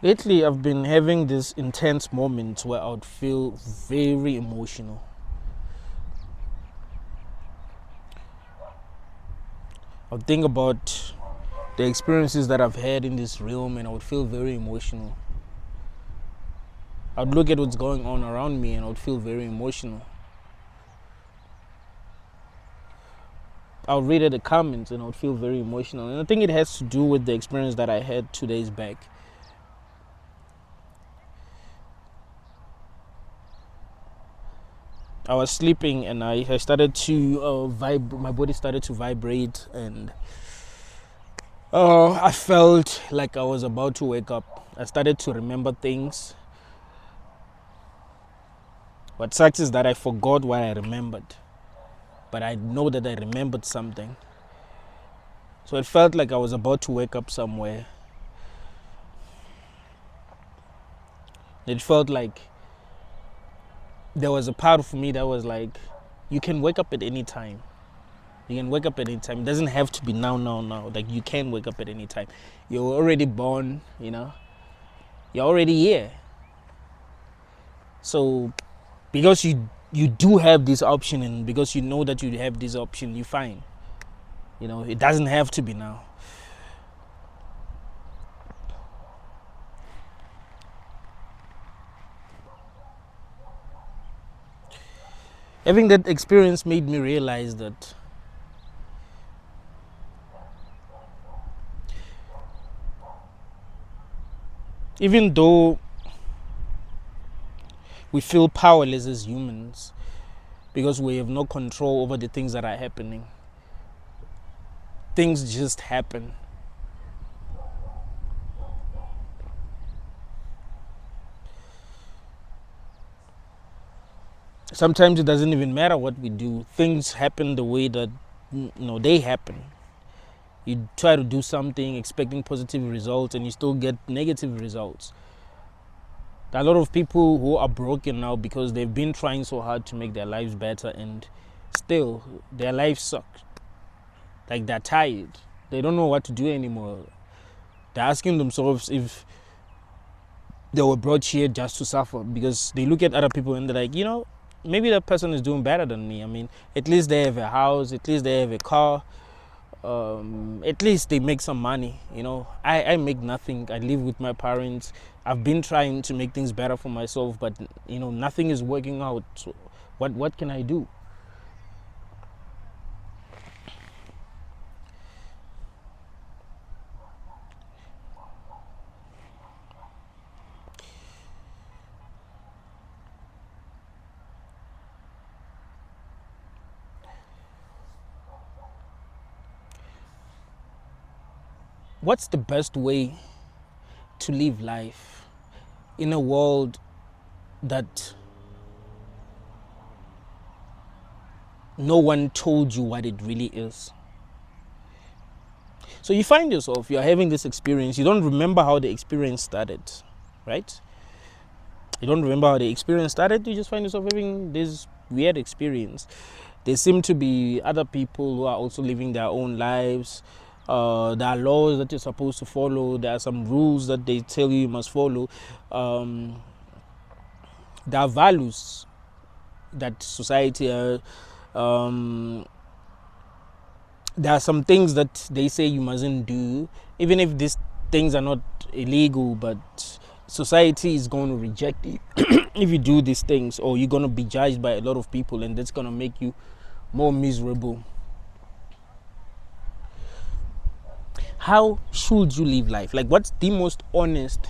Lately, I've been having this intense moments where I would feel very emotional. I would think about the experiences that I've had in this realm and I would feel very emotional. I would look at what's going on around me and I would feel very emotional. I would read at the comments and I would feel very emotional. And I think it has to do with the experience that I had 2 days back. I was sleeping and I started to my body started to vibrate, and I felt like I was about to wake up. I started to remember things. What sucks is that I forgot what I remembered, but I know that I remembered something. So it felt like I was about to wake up somewhere. It felt like there was a part of me that was like, you can wake up at any time. You can wake up at any time. It doesn't have to be now. Like, you can wake up at any time. You're already born, You're already here. So because you do have this option, and because you know that you have this option, you're fine. It doesn't have to be now. Having that experience made me realize that even though we feel powerless as humans because we have no control over the things that are happening, things just happen. Sometimes it doesn't even matter what we do. Things happen the way that they happen. You try to do something expecting positive results and you still get negative results. There are a lot of people who are broken now because they've been trying so hard to make their lives better, and still their lives suck. Like, they're tired. They don't know what to do anymore. They're asking themselves if they were brought here just to suffer, because they look at other people and they're like, maybe that person is doing better than me. I mean, at least they have a house, at least they have a car, at least they make some money. I make nothing. I live with my parents. I've been trying to make things better for myself, but nothing is working out. So what can I do? What's the best way to live life in a world that no one told you what it really is? So you find yourself, you're having this experience, you don't remember how the experience started, right? You don't remember how the experience started, you just find yourself having this weird experience. There seem to be other people who are also living their own lives. There are laws that you're supposed to follow. There are some rules that they tell you must follow. There are values that society there are some things that they say you mustn't do, even if these things are not illegal, but society is going to reject it if you do these things, or you're going to be judged by a lot of people, and that's going to make you more miserable. How should you live life? Like, what's the most honest,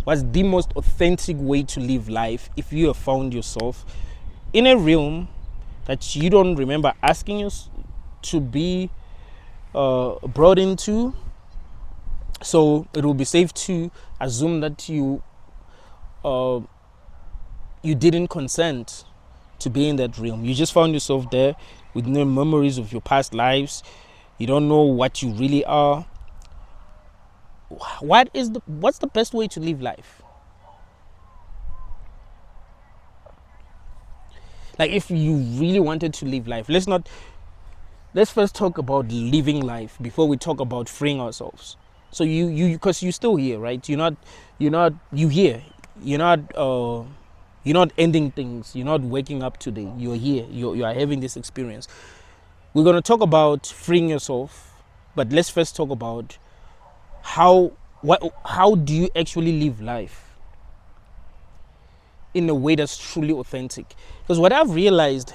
what's the most authentic way to live life if you have found yourself in a realm that you don't remember asking us to be brought into? So it will be safe to assume that you didn't consent to be in that realm. You just found yourself there with no memories of your past lives. You don't know what you really are. What's the best way to live life? Like, if you really wanted to live life, let's first talk about living life before we talk about freeing ourselves. So you because you're still here, right? You're not you here. You're not you're not ending things. You're not waking up today. You're here. You are having this experience. We're going to talk about freeing yourself, but let's first talk about how do you actually live life in a way that's truly authentic. Because what I've realized,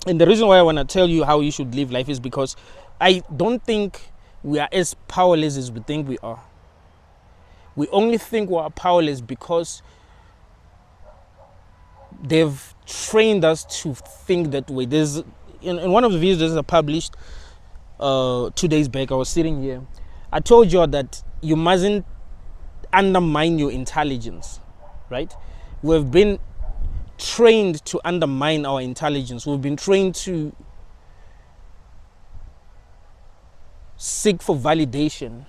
and the reason why I want to tell you how you should live life, is because I don't think we are as powerless as we think we are. We only think we are powerless because they've trained us to think that way. There's in one of the videos that I published 2 days back, I was sitting here. I told you that you mustn't undermine your intelligence, right? We've been trained to undermine our intelligence. We've been trained to seek for validation,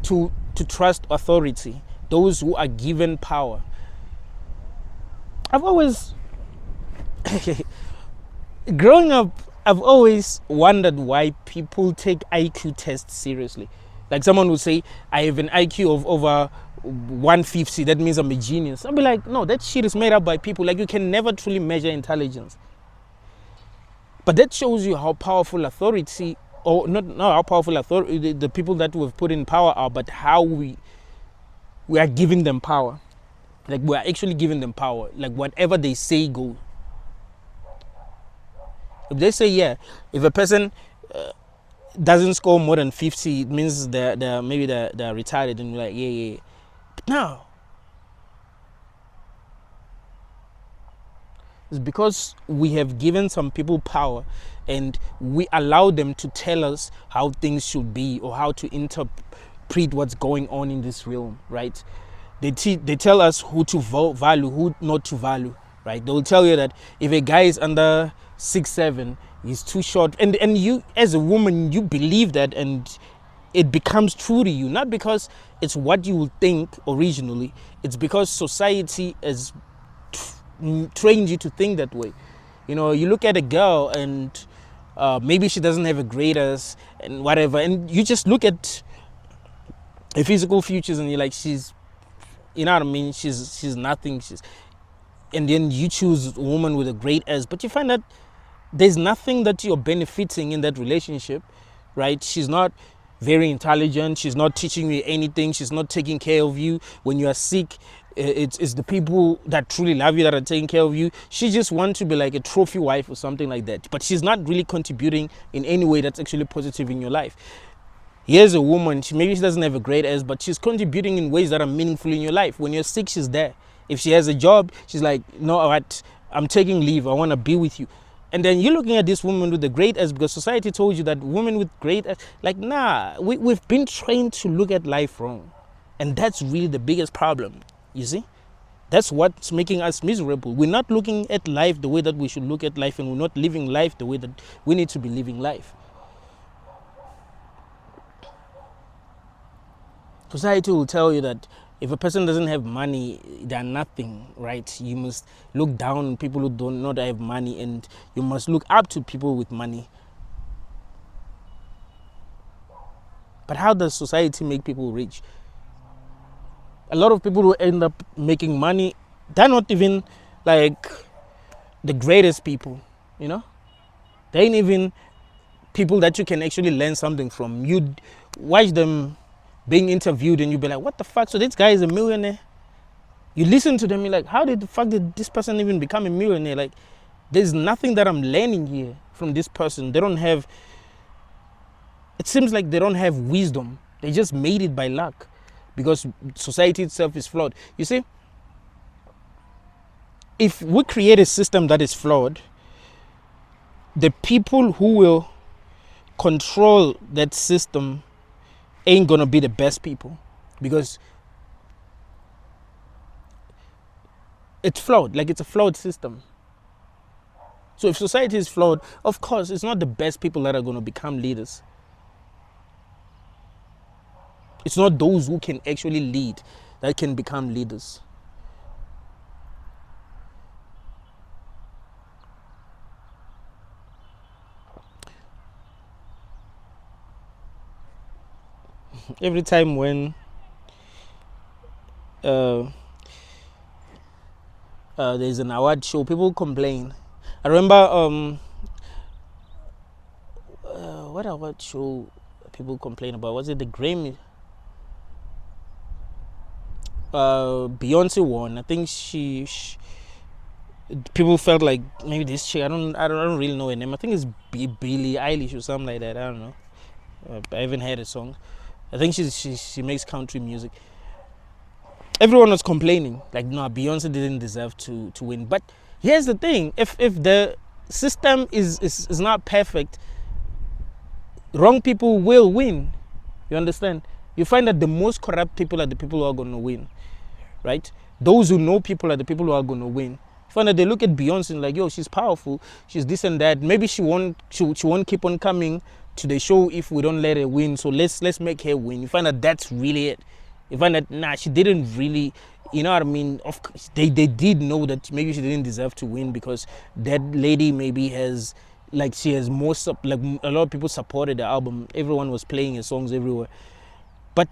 to to trust authority, those who are given power. I've always growing up, I've always wondered why people take IQ tests seriously. Like someone would say, I have an IQ of over 150, that means I'm a genius. I'll be like, no, that shit is made up by people. Like, you can never truly measure intelligence. But that shows you how powerful authority, or not how powerful authority, the people that we've put in power are, but how we are giving them power. Like, we are actually giving them power. Like, whatever they say goes. If they say, yeah, if a person doesn't score more than 50, it means they're maybe they're retarded, and you're like, yeah. But no. It's because we have given some people power and we allow them to tell us how things should be or how to interpret what's going on in this realm, right? They tell us who to value, who not to value, right? They'll tell you that if a guy is under 6'7", he's too short. And you, as a woman, you believe that, and it becomes true to you, not because it's what you would think originally. It's because society has trained you to think that way. You know, you look at a girl and maybe she doesn't have a grade as and whatever, and you just look at her physical features and you're like, she's, you know what I mean, she's nothing. And then you choose a woman with a great S, but you find that there's nothing that you're benefiting in that relationship, right? She's not very intelligent. She's not teaching you anything. She's not taking care of you when you are sick. It's the people that truly love you that are taking care of you. She just wants to be like a trophy wife or something like that, but she's not really contributing in any way that's actually positive in your life. Here's a woman, maybe she doesn't have a great S, but she's contributing in ways that are meaningful in your life. When you're sick, she's there. If she has a job, she's like, no, what? I'm taking leave. I want to be with you. And then you're looking at this woman with the great S because society told you that women with great S, like, nah, we've been trained to look at life wrong. And that's really the biggest problem, you see? That's what's making us miserable. We're not looking at life the way that we should look at life, and we're not living life the way that we need to be living life. Society will tell you that if a person doesn't have money, they're nothing, right? You must look down on people who do not have money, and you must look up to people with money. But how does society make people rich? A lot of people who end up making money, they're not even like the greatest people, you know? They ain't even people that you can actually learn something from. You watch them being interviewed and you be like, what the fuck? So this guy is a millionaire? You listen to them, you're like, how did the fuck did this person even become a millionaire? Like, there's nothing that I'm learning here from this person. They don't have, it seems like they don't have wisdom. They just made it by luck because society itself is flawed. You see, if we create a system that is flawed, the people who will control that system ain't gonna be the best people because it's flawed. Like, it's a flawed system. So if society is flawed, of course it's not the best people that are going to become leaders. It's not those who can actually lead that can become leaders. Every time when uh, there's an award show. People complain. I remember what award show people complain about? Was it the Grammy? Beyonce won. I think she people felt like maybe this chick. I don't really know her name. I think it's Billie Eilish or something like that. I don't know. I haven't heard a song. I think she makes country music. Everyone was complaining like, no, Beyonce didn't deserve to win. But here's the thing: if the system is not perfect, wrong people will win. You understand? You find that the most corrupt people are the people who are going to win, right? Those who know people are the people who are going to win. You find that they look at Beyonce and like, yo, she's powerful, she's this and that. Maybe she won't keep on coming to the show if we don't let her win. So let's make her win. You find that that's really it. You find that she didn't really, you know what I mean? Of course, they did know that maybe she didn't deserve to win because that lady maybe has, like, she has more like a lot of people supported the album. Everyone was playing her songs everywhere, but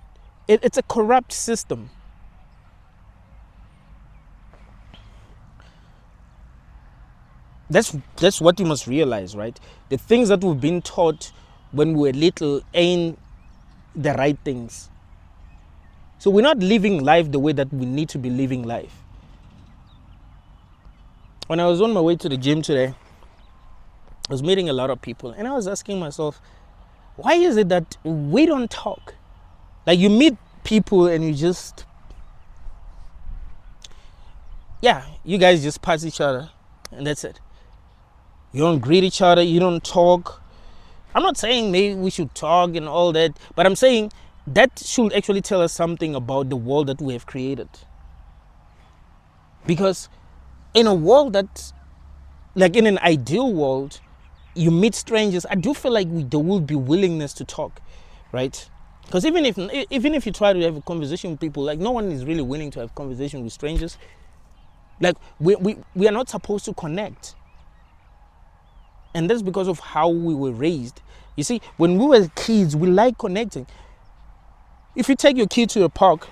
it's a corrupt system. That's what you must realize, right? The things that we've been taught when we were little ain't the right things. So we're not living life the way that we need to be living life. When I was on my way to the gym today, I was meeting a lot of people and I was asking myself, why is it that we don't talk? Like, you meet people and you just, you guys just pass each other and that's it. You don't greet each other, you don't talk. I'm not saying maybe we should talk and all that, but I'm saying that should actually tell us something about the world that we have created. Because in a world that, like in an ideal world, you meet strangers, I do feel like there will be willingness to talk, right? Because even if you try to have a conversation with people, like, no one is really willing to have a conversation with strangers. Like, we are not supposed to connect. And that's because of how we were raised. You see, when we were kids, we like connecting. If you take your kid to a park,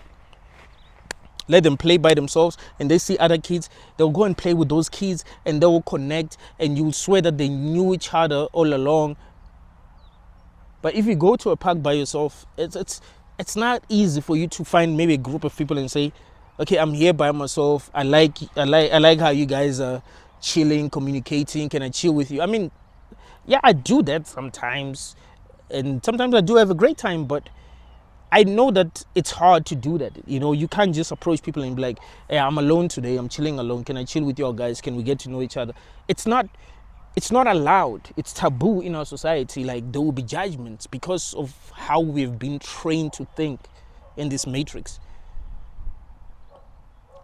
let them play by themselves, and they see other kids, they'll go and play with those kids and they will connect, and you'll swear that they knew each other all along. But if you go to a park by yourself, it's not easy for you to find maybe a group of people and say, okay, I'm here by myself. I like how you guys are chilling, communicating. Can I chill with you? I mean, yeah, I do that sometimes, and sometimes I do have a great time, but I know that it's hard to do that. You know, you can't just approach people and be like, hey, I'm alone today, I'm chilling alone. Can I chill with you guys? Can we get to know each other? It's not allowed. It's taboo in our society. Like, there will be judgments because of how we've been trained to think in this matrix.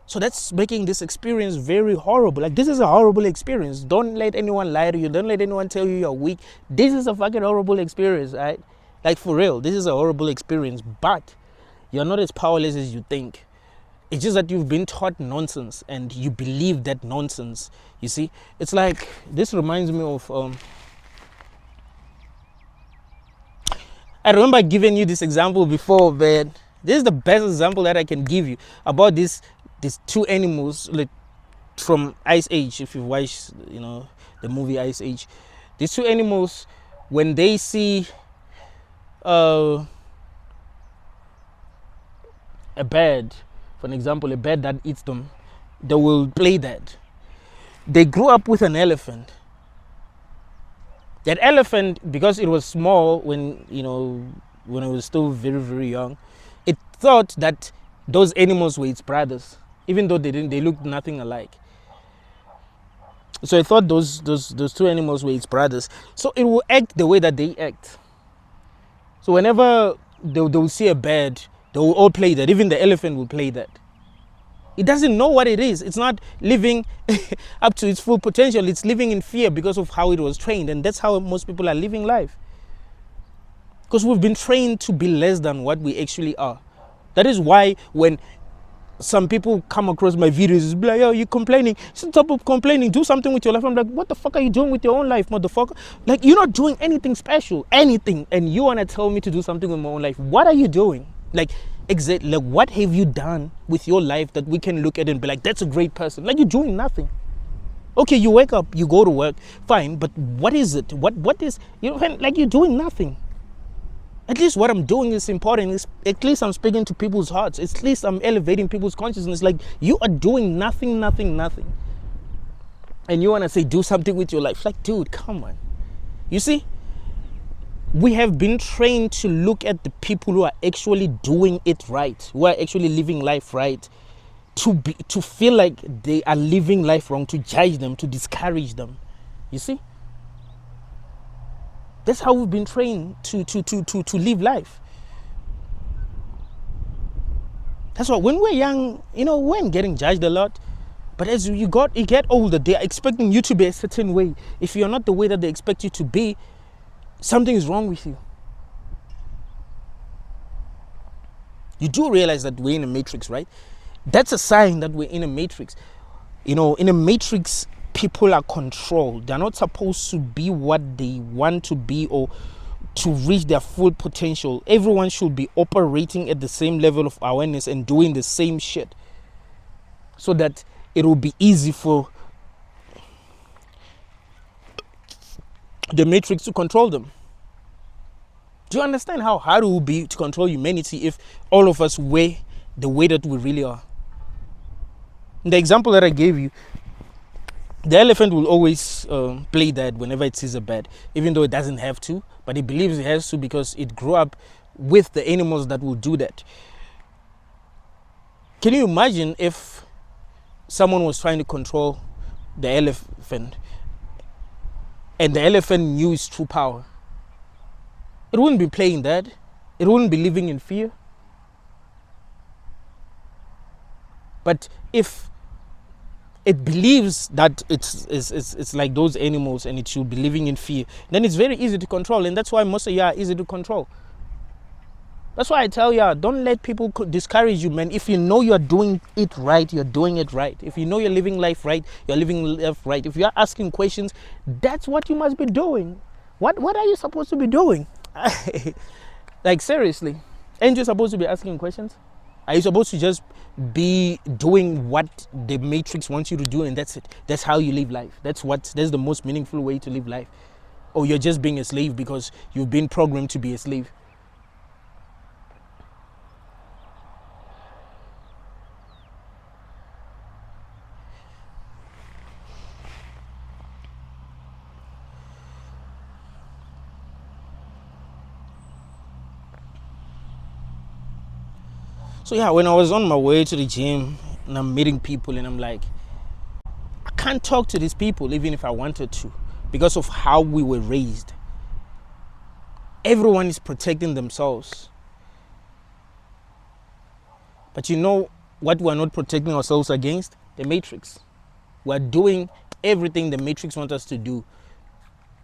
So that's making this experience very horrible. Like, this is a horrible experience. Don't let anyone lie to you. Don't let anyone tell you you're weak. This is a fucking horrible experience, right? Like, for real, this is a horrible experience. But you're not as powerless as you think. It's just that you've been taught nonsense and you believe that nonsense. You see, it's like, this reminds me of I remember giving you this example before, but this is the best example that I can give you about these two animals, like, from Ice Age. If you watch, the movie Ice Age, these two animals, when they see a bird, for an example, a bird that eats them, they will play that. They grew up with an elephant. That elephant, because it was small when it was still very, very young, it thought that those animals were its brothers, even though they looked nothing alike. So it thought those two animals were its brothers. So it will act the way that they act. So whenever they will see a bird, they will all play that. Even the elephant will play that. It doesn't know what it is. It's not living up to its full potential. It's living in fear because of how it was trained. And that's how most people are living life. Because we've been trained to be less than what we actually are. That is why when some people come across my videos, be like, yo, you're complaining. Stop complaining. Do something with your life. I'm like, what the fuck are you doing with your own life, motherfucker? Like, you're not doing anything special, anything. And you want to tell me to do something with my own life. What are you doing? Like, Exactly. Like, what have you done with your life that we can look at and be like, that's a great person? Like, you're doing nothing. Okay, you wake up, you go to work, fine, but what is it? What is, you know, like, you're doing nothing. At least what I'm doing is important. At least I'm speaking to people's hearts. At least I'm elevating people's consciousness. Like, you are doing nothing, nothing, nothing. And you want to say, do something with your life. Like, dude, come on. You see, we have been trained to look at the people who are actually doing it right, who are actually living life right, to feel like they are living life wrong, to judge them, to discourage them. You see? That's how we've been trained to live life. That's why when we're young, you know, we weren't getting judged a lot. But as you get older, they're expecting you to be a certain way. If you're not the way that they expect you to be, something is wrong with you. You do realize that we're in a matrix, right? That's a sign that we're in a matrix. You know, in a matrix, people are controlled. They're not supposed to be what they want to be or to reach their full potential. Everyone should be operating at the same level of awareness and doing the same shit, so that it will be easy for the matrix to control them. Do you understand how hard it will be to control humanity if all of us were the way that we really are? In the example that I gave you, the elephant will always play dead whenever it sees a bird, even though it doesn't have to, but it believes it has to because it grew up with the animals that will do that. Can you imagine if someone was trying to control the elephant and the elephant knew its true power? It wouldn't be playing dead. It wouldn't be living in fear. But if it believes that it's like those animals and it should be living in fear, then it's very easy to control. And that's why most of you are easy to control. That's why I tell you, don't let people discourage you, man. If you know you're doing it right, you're doing it right. If you know you're living life right, you're living life right. If you're asking questions, that's what you must be doing. What are you supposed to be doing? Like, seriously, ain't you supposed to be asking questions? Are you supposed to just be doing what the matrix wants you to do and that's it? That's how you live life. That's the most meaningful way to live life. Or you're just being a slave because you've been programmed to be a slave. So yeah, when I was on my way to the gym and I'm meeting people and I'm like, I can't talk to these people even if I wanted to because of how we were raised. Everyone is protecting themselves. But you know what we're not protecting ourselves against? The matrix. We're doing everything the matrix wants us to do.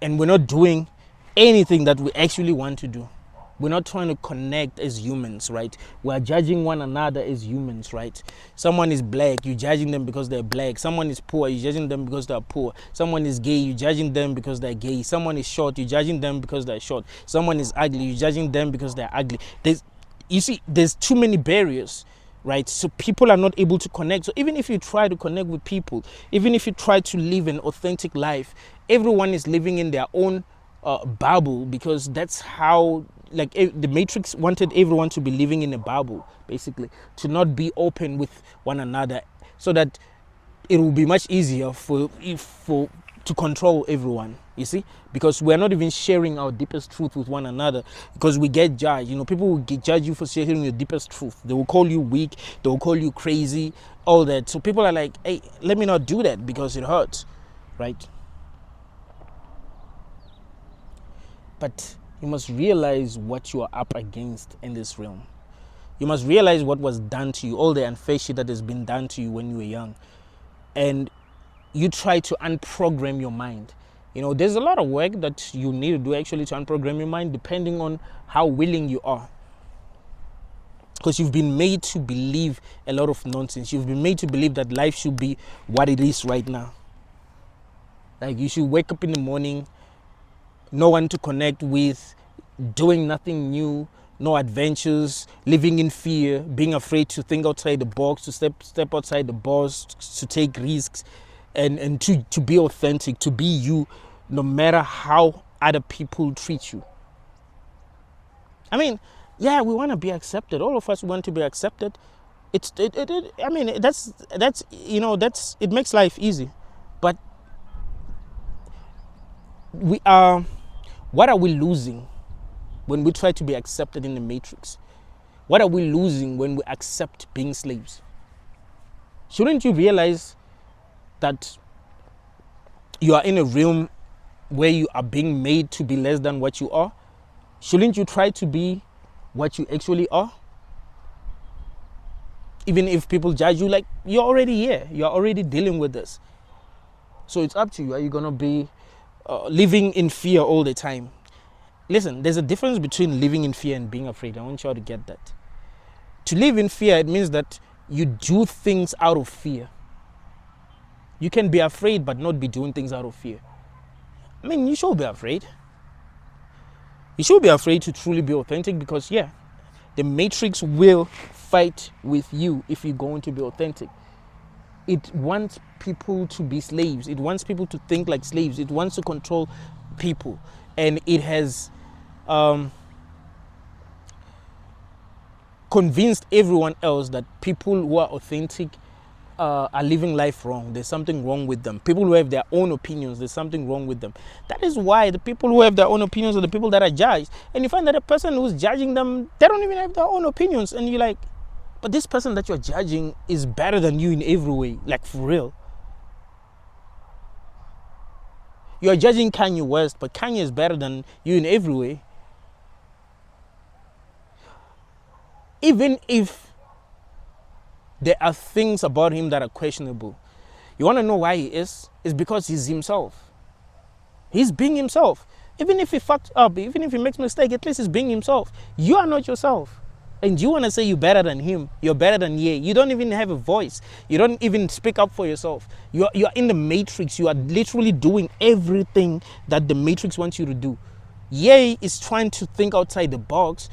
And we're not doing anything that we actually want to do. We're not trying to connect as humans, right? We're judging one another as humans, right? Someone is black, you're judging them because they're black. Someone is poor, you're judging them because they're poor. Someone is gay, you're judging them because they're gay. Someone is short, you're judging them because they're short. Someone is ugly, you're judging them because they're ugly. There's too many barriers, right? So people are not able to connect. So even if you try to connect with people, even if you try to live an authentic life, everyone is living in their own bubble, because that's how, like, the matrix wanted everyone to be living in a bubble, basically, to not be open with one another, so that it will be much easier to control everyone, you see, because we're not even sharing our deepest truth with one another, because we get judged. You know, people will judge you for sharing your deepest truth. They will call you weak, they will call you crazy, all that. So people are like, hey, let me not do that because it hurts, right? But you must realize what you are up against in this realm. You must realize what was done to you, all the unfair shit that has been done to you when you were young. And you try to unprogram your mind. You know, there's a lot of work that you need to do actually to unprogram your mind, depending on how willing you are. Because you've been made to believe a lot of nonsense. You've been made to believe that life should be what it is right now. Like, you should wake up in the morning, no one to connect with, doing nothing new, no adventures, living in fear, being afraid to think outside the box, to step outside the box, to take risks, and to be authentic, to be you, no matter how other people treat you. I mean, yeah, we want to be accepted. All of us want to be accepted. I mean, that's it makes life easy, but we are. What are we losing when we try to be accepted in the matrix? What are we losing when we accept being slaves? Shouldn't you realize that you are in a realm where you are being made to be less than what you are? Shouldn't you try to be what you actually are? Even if people judge you, like, you're already here. You're already dealing with this. So it's up to you. Are you going to be living in fear all the time? Listen, there's a difference between living in fear and being afraid. I want you all to get that. To live in fear, it means that you do things out of fear. You can be afraid but not be doing things out of fear. I mean, you should be afraid. You should be afraid to truly be authentic, because, yeah, the matrix will fight with you if you're going to be authentic. It wants people to be slaves. It wants people to think like slaves. It wants to control people. And it has convinced everyone else that people who are authentic are living life wrong. There's something wrong with them. People who have their own opinions, there's something wrong with them. That is why the people who have their own opinions are the people that are judged. And you find that the person who's judging them, they don't even have their own opinions. And you're like, but this person that you're judging is better than you in every way. Like, for real. You're judging Kanye West, but Kanye is better than you in every way. Even if there are things about him that are questionable, you want to know why he is? It's because he's himself. He's being himself. Even if he fucks up, even if he makes mistake, at least he's being himself. You are not yourself. And you want to say you're better than him. You're better than Ye. You don't even have a voice. You don't even speak up for yourself. You're in the matrix. You are literally doing everything that the matrix wants you to do. Ye is trying to think outside the box.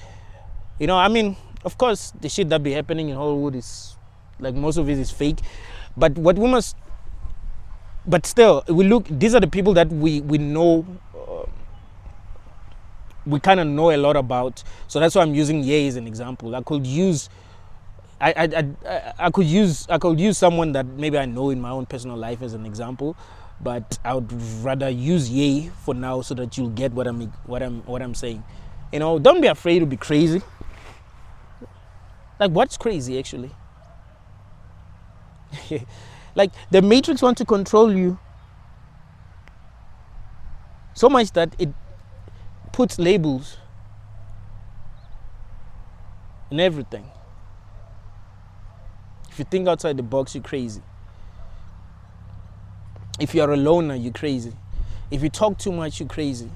You know, I mean, of course, the shit that be happening in Hollywood is, like, most of it is fake. But what we must, but still, we look, these are the people that we know, we kind of know a lot about. So that's why I'm using Ye as an example. I could use someone that maybe I know in my own personal life as an example, but I would rather use Ye for now so that you'll get what I'm saying. You know, don't be afraid to be crazy. Like, what's crazy actually? Like, the matrix wants to control you so much that it puts labels in everything. If you think outside the box, you're crazy. If you're a loner, you're crazy. If you talk too much, you're crazy.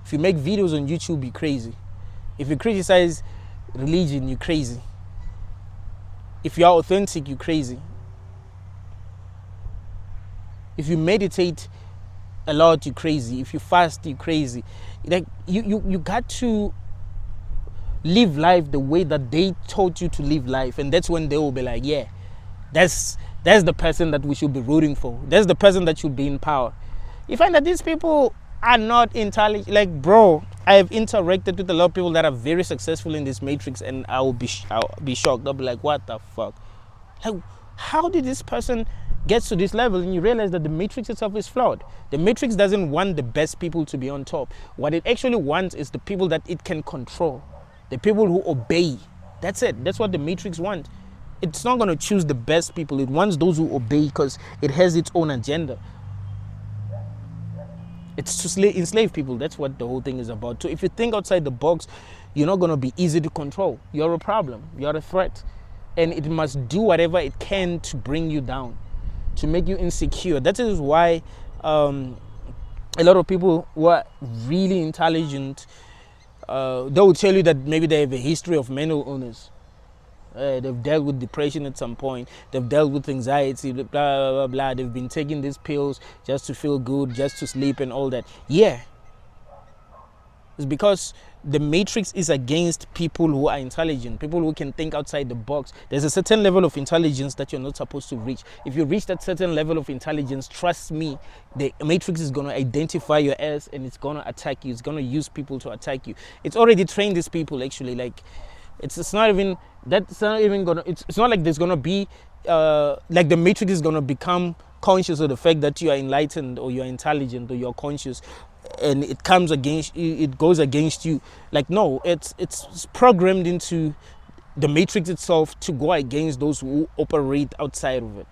If you make videos on YouTube, you're crazy. If you criticize religion, you're crazy. If you're authentic, you're crazy. If you meditate a lot, you're crazy. If you fast, you're crazy. Like, you got to live life the way that they taught you to live life, and that's when they will be like, yeah, that's the person that we should be rooting for. That's the person that should be in power. You find that these people are not intelligent. Like, bro, I have interacted with a lot of people that are very successful in this matrix, and I'll be shocked. I'll be like, what the fuck? Like, how did this person get to this level? And you realize that the matrix itself is flawed. The matrix doesn't want the best people to be on top. What it actually wants is the people that it can control, the people who obey. That's it. That's what the matrix wants. It's not going to choose the best people. It wants those who obey because it has its own agenda. It's to enslave people. That's what the whole thing is about. So if you think outside the box, you're not going to be easy to control. You're a problem. You're a threat. And it must do whatever it can to bring you down, to make you insecure. That is why a lot of people who are really intelligent, they will tell you that maybe they have a history of mental illness. They've dealt with depression at some point. They've dealt with anxiety, blah, blah, blah, blah. They've been taking these pills just to feel good, just to sleep and all that. Yeah. It's because the matrix is against people who are intelligent, people who can think outside the box. There's a certain level of intelligence that you're not supposed to reach. If you reach that certain level of intelligence, trust me, the matrix is going to identify your ass and it's going to attack you. It's going to use people to attack you. It's already trained these people, actually. Like, it's not even, that's not even going to, it's not like there's going to be, like the matrix is going to become conscious of the fact that you are enlightened or you're intelligent or you're conscious, and it comes against you, it goes against you. Like, no, it's programmed into the matrix itself to go against those who operate outside of it,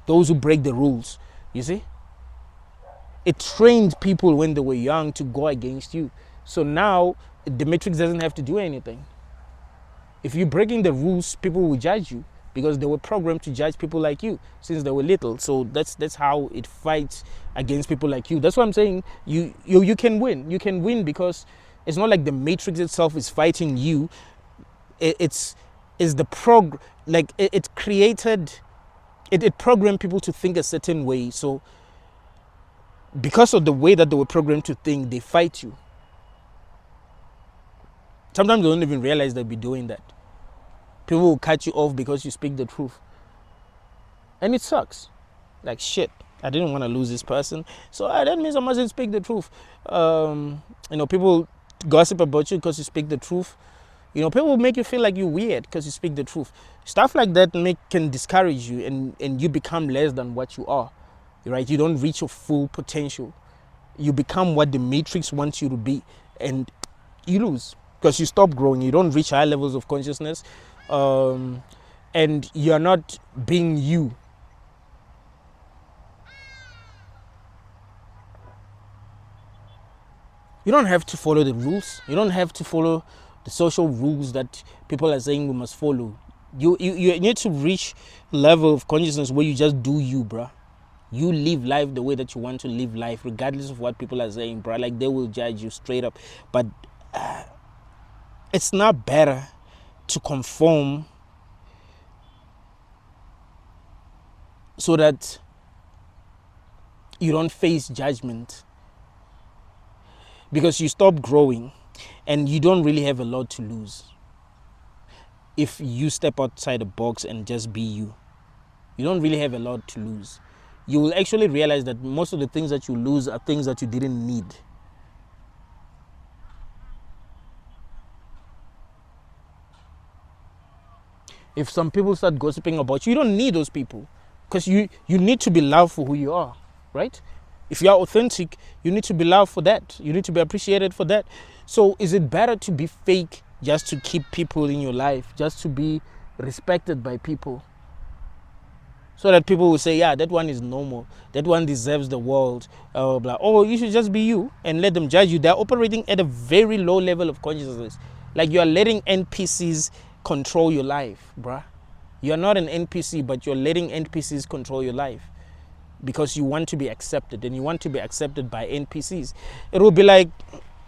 those who break the rules. You see, it trained people when they were young to go against you. So now the matrix doesn't have to do anything. If you're breaking the rules, people will judge you, because they were programmed to judge people like you since they were little. So that's how it fights against people like you. That's what I'm saying. You can win. You can win because it's not like the matrix itself is fighting you. It's the like it created, it programmed people to think a certain way. So because of the way that they were programmed to think, they fight you. Sometimes they don't even realize they'll be doing that. People will cut you off because you speak the truth. And it sucks. Like, shit, I didn't want to lose this person, so that means I mustn't speak the truth. People gossip about you because you speak the truth. People will make you feel like you're weird because you speak the truth. Stuff like that can discourage you, and you become less than what you are. Right? You don't reach your full potential. You become what the matrix wants you to be, and you lose because you stop growing. You don't reach high levels of consciousness. And you're not being you. You don't have to follow the rules. You don't have to follow the social rules that people are saying we must follow. You need to reach a level of consciousness where you just do you, bruh. You live life the way that you want to live life, regardless of what people are saying, bruh. Like, they will judge you straight up. But it's not better to conform so that you don't face judgment, because you stop growing and you don't really have a lot to lose if you step outside the box and just be you. You don't really have a lot to lose. You will actually realize that most of the things that you lose are things that you didn't need. If some people start gossiping about you, you don't need those people, because you need to be loved for who you are, right? If you are authentic, you need to be loved for that. You need to be appreciated for that. So is it better to be fake just to keep people in your life, just to be respected by people, so that people will say, yeah, that one is normal, that one deserves the world, blah. Oh, you should just be you, and let them judge you. They're operating at a very low level of consciousness. Like, you're letting NPCs control your life, bruh. You're not an NPC, but you're letting NPCs control your life because you want to be accepted, and you want to be accepted by NPCs. It will be like,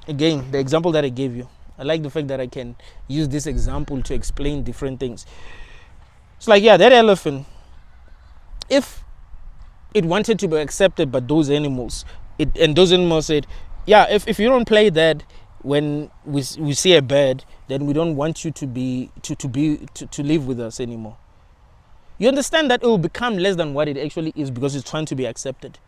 again, the example that I gave you. I like the fact that I can use this example to explain different things. It's like, yeah, that elephant, if it wanted to be accepted by those animals, and those animals said, yeah, if you don't play that when we see a bird, then we don't want you to live with us anymore. You understand that it will become less than what it actually is, because it's trying to be accepted.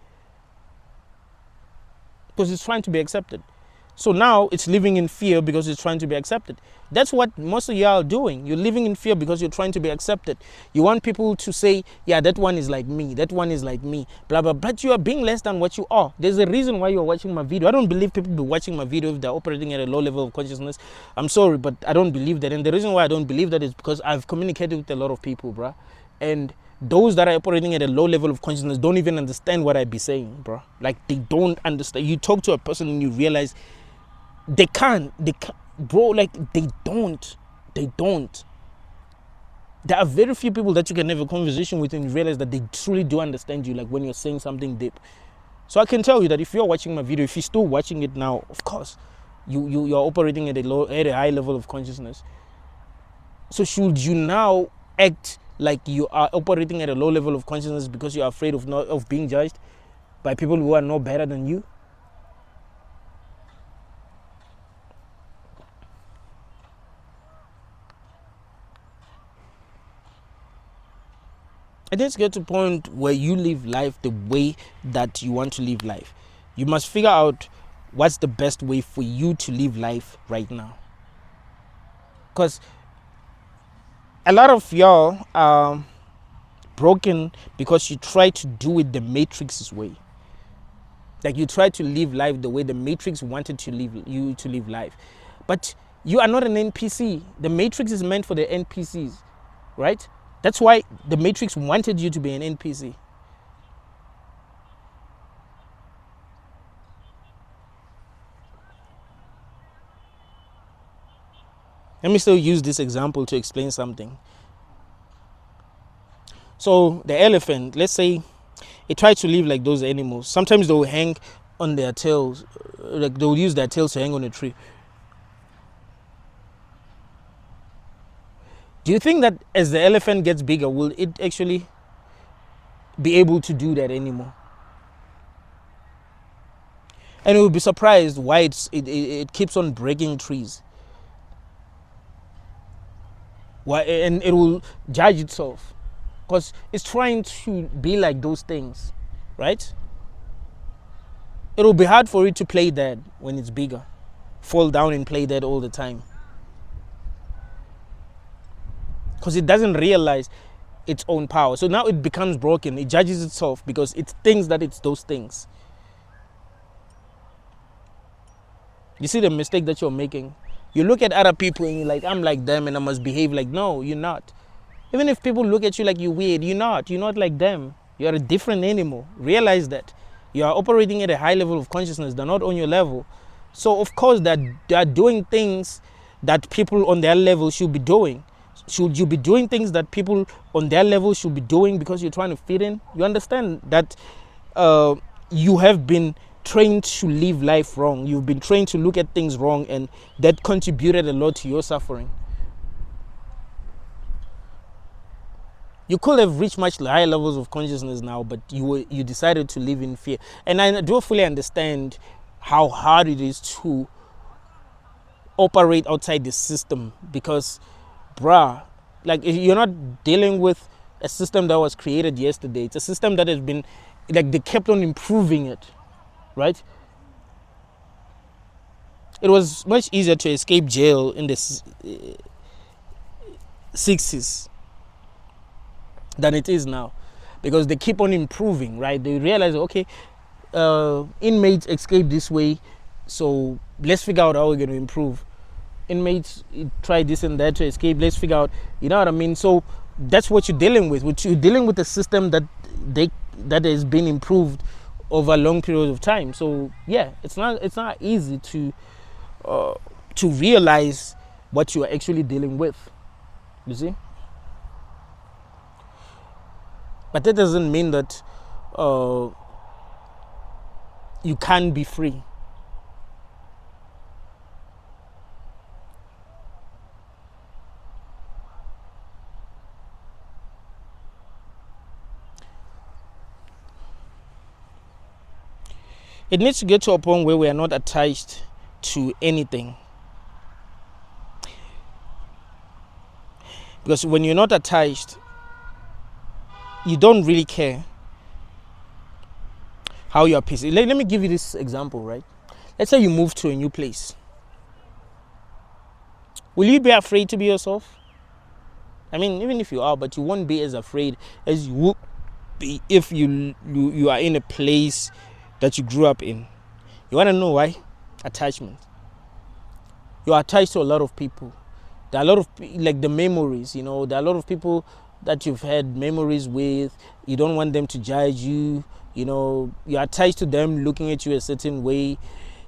So now it's living in fear because it's trying to be accepted. That's what most of y'all are doing. You're living in fear because you're trying to be accepted. You want people to say, yeah, that one is like me, that one is like me, blah, blah, but you are being less than what you are. There's a reason why you're watching my video. I don't believe people be watching my video if they're operating at a low level of consciousness. I'm sorry, but I don't believe that. And the reason why I don't believe that is because I've communicated with a lot of people, bruh. And those that are operating at a low level of consciousness don't even understand what I be saying, bruh. Like, they don't understand. You talk to a person and you realize they can't, bro, like, they don't. There are very few people that you can have a conversation with and you realize that they truly do understand you, like when you're saying something deep. So I can tell you that if you're watching my video, if you're still watching it now, of course, you're operating at a high level of consciousness. So should you now act like you are operating at a low level of consciousness because you're afraid of being judged by people who are no better than you? It needs to get to a point where you live life the way that you want to live life. You must figure out what's the best way for you to live life right now. Because a lot of y'all are broken because you try to do it the Matrix's way. Like you try to live life the way the Matrix wanted to live you to live life. But you are not an NPC. The Matrix is meant for the NPCs, right? That's why the Matrix wanted you to be an NPC. Let me still use this example to explain something. So the elephant, let's say it tries to live like those animals. Sometimes they'll hang on their tails, like they'll use their tails to hang on a tree. Do you think that as the elephant gets bigger, will it actually be able to do that anymore? And it will be surprised why it keeps on breaking trees. Why? And it will judge itself because it's trying to be like those things, right? It will be hard for it to play dead when it's bigger, fall down and play dead all the time, because it doesn't realize its own power. So now it becomes broken. It judges itself because it thinks that it's those things. You see the mistake that you're making? You look at other people and you're like, I'm like them and I must behave like, no, you're not. Even if people look at you like you're weird, you're not. You're not like them. You're a different animal. Realize that. You are operating at a high level of consciousness. They're not on your level. So of course that they are doing things that people on their level should be doing. Should you be doing things that people on their level should be doing because you're trying to fit in? You understand that you have been trained to live life wrong. You've been trained to look at things wrong, and that contributed a lot to your suffering. You could have reached much higher levels of consciousness now, but you decided to live in fear. And I do fully understand how hard it is to operate outside the system because, bruh, like you're not dealing with a system that was created yesterday. It's a system that has been, like they kept on improving it, right? It was much easier to escape jail in the 60s than it is now because they keep on improving, right? They realize, okay, inmates escape this way, so let's figure out how we're going to improve. Inmates try this and that to escape, let's figure out, you know what I mean? So that's what you're dealing with. You're dealing with a system that has been improved over a long period of time. So yeah, it's not easy to realize what you are actually dealing with, you see. But that doesn't mean that you can't be free. It needs to get to a point where we are not attached to anything. Because when you're not attached, you don't really care how you are perceived. Let me give you this example, right? Let's say you move to a new place. Will you be afraid to be yourself? I mean, even if you are, but you won't be as afraid as you would be if you are in a place that you grew up in. You want to know why? Attachment. You are attached to a lot of people. There are a lot of, like the memories, there are a lot of people that you've had memories with. You don't want them to judge you. You're attached to them looking at you a certain way.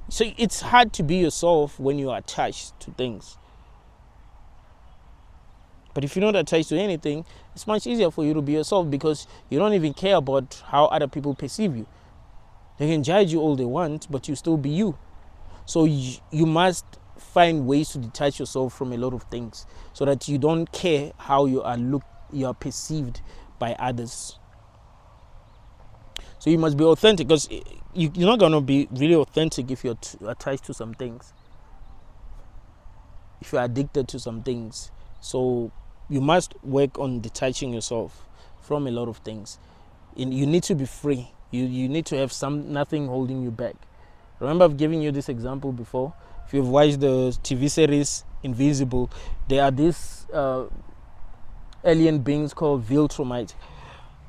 So it's hard to be yourself when you are attached to things. But if you're not attached to anything, it's much easier for you to be yourself because you don't even care about how other people perceive you. They can judge you all they want, but you still be you. So you must find ways to detach yourself from a lot of things so that you don't care how you are perceived by others. So you must be authentic, because you're not going to be really authentic if you're attached to some things, if you're addicted to some things. So you must work on detaching yourself from a lot of things. You need to be free. You need to have nothing holding you back. Remember, I've given you this example before. If you've watched the TV series Invisible, there are these alien beings called Viltrumite.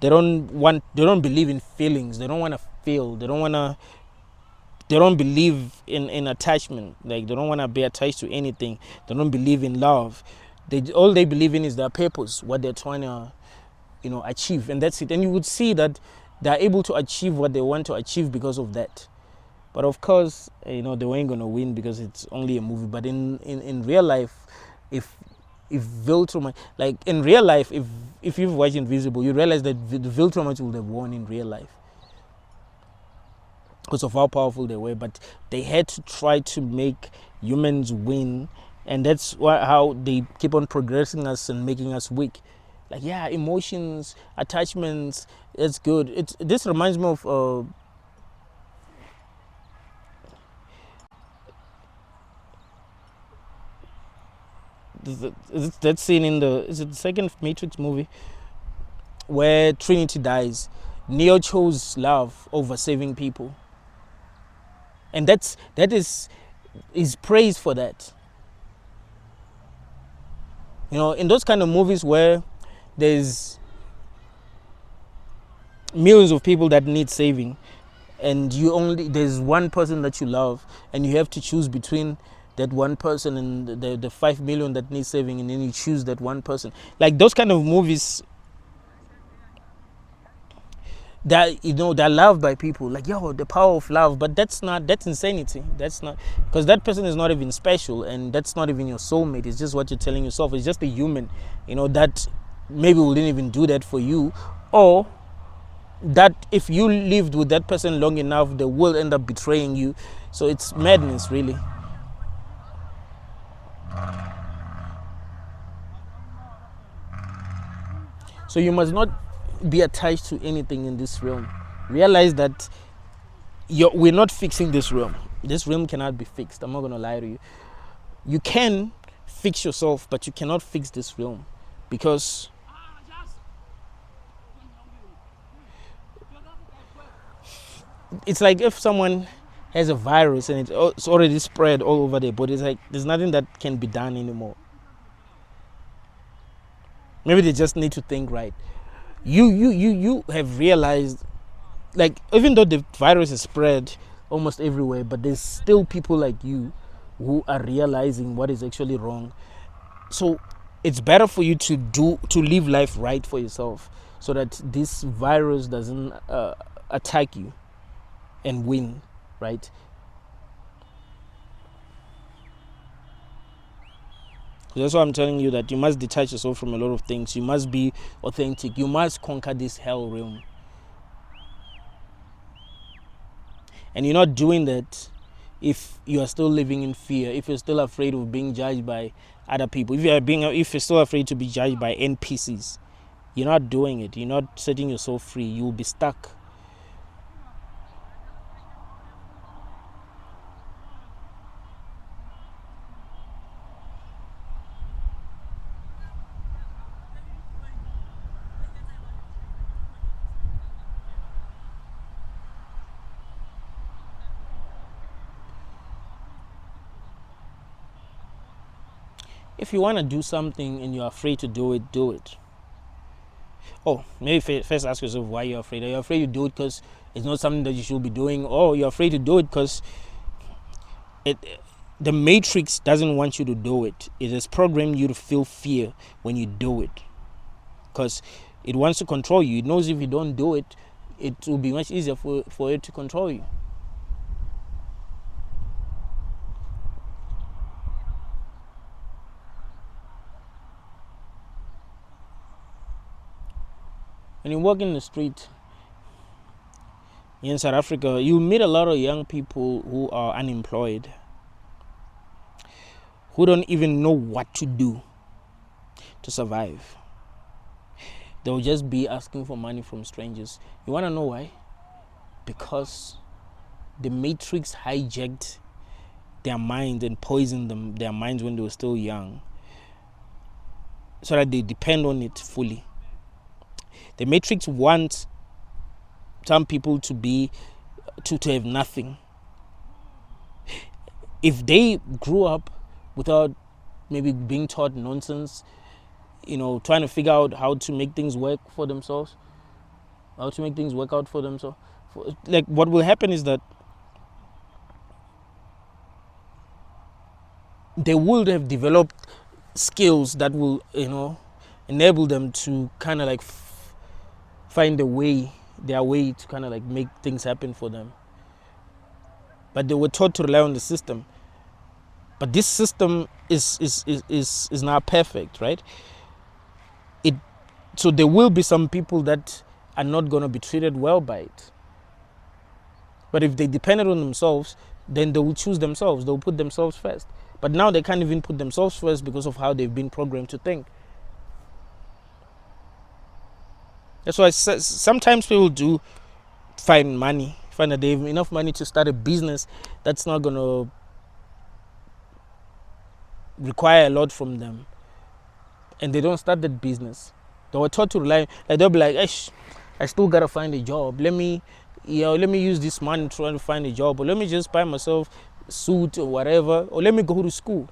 They don't believe in feelings. They don't want to feel. They don't believe in attachment. Like, they don't want to be attached to anything. They don't believe in love. All they believe in is their purpose, what they're trying to achieve, and that's it. And you would see that they're able to achieve what they want to achieve because of that. But of course, they weren't going to win because it's only a movie. But in real life, if Viltrumite, like in real life, if you've watched Invisible, you realize that the Viltrumite would have won in real life because of how powerful they were. But they had to try to make humans win, and that's how they keep on progressing us and making us weak. Like, yeah, emotions, attachments, it's good. This reminds me of that scene in the second Matrix movie where Trinity dies. Neo chose love over saving people, and that is praise for that. In those kind of movies where there's millions of people that need saving, and there's one person that you love, and you have to choose between that one person and the 5 million that needs saving, and then you choose that one person. Like those kind of movies that they're loved by people, like, yo, the power of love. But that's insanity. That's not, because that person is not even special, and that's not even your soulmate. It's just what you're telling yourself. It's just a human, that maybe wouldn't even do that for you, or that if you lived with that person long enough, they will end up betraying you. So it's madness, really. So you must not be attached to anything in this realm. Realize that we're not fixing this realm. This realm cannot be fixed. I'm not going to lie to you. You can fix yourself, but you cannot fix this realm, because it's like if someone has a virus and it's already spread all over their body. It's like there's nothing that can be done anymore. Maybe they just need to think right. You have realized, like, even though the virus is spread almost everywhere, but there's still people like you who are realizing what is actually wrong. So it's better for you to live life right for yourself, so that this virus doesn't attack you and win, right? That's why I'm telling you that you must detach yourself from a lot of things. You must be authentic. You must conquer this hell realm. And you're not doing that if you are still living in fear, if you're still afraid of being judged by other people, if you're still afraid to be judged by NPCs. You're not doing it. You're not setting yourself free. You'll be stuck. If you want to do something and you're afraid to do it, do it. Oh, maybe first ask yourself why you're afraid. Are you afraid to do it because it's not something that you should be doing? Or you're afraid to do it because the matrix doesn't want you to do it. It has programmed you to feel fear when you do it, because it wants to control you. It knows if you don't do it, it will be much easier for it to control you. When you walk in the street in South Africa, you meet a lot of young people who are unemployed, who don't even know what to do to survive. They'll just be asking for money from strangers. You want to know why? Because the matrix hijacked their minds and poisoned their minds when they were still young, so that they depend on it fully. The matrix wants some people to have nothing. If they grew up without maybe being taught nonsense, trying to figure out how to make things work for themselves, how to make things work out for themselves, like what will happen is that they would have developed skills that will, enable them to kind of like find their way to kind of like make things happen for them. But they were taught to rely on the system. But this system is not perfect, right? So there will be some people that are not going to be treated well by it. But if they depended on themselves, then they will choose themselves. They will put themselves first. But now they can't even put themselves first because of how they've been programmed to think. That's why sometimes people do find that they have enough money to start a business that's not going to require a lot from them. And they don't start that business. They were taught to rely, like they'll be like, I still got to find a job. Let me use this money trying to find a job, or let me just buy myself a suit or whatever, or let me go to school.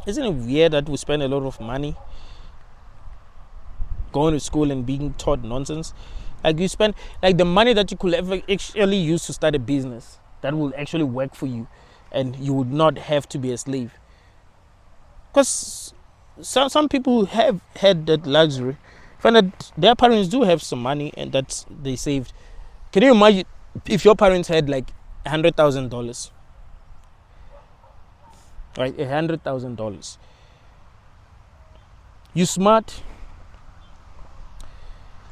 Isn't it weird that we spend a lot of money going to school and being taught nonsense? Like you spend like the money that you could ever actually use to start a business that will actually work for you, and you would not have to be a slave. Because some people have had that luxury. Find that their parents do have some money and that they saved. Can you imagine if your parents had like $100,000, right? $100,000. You smart.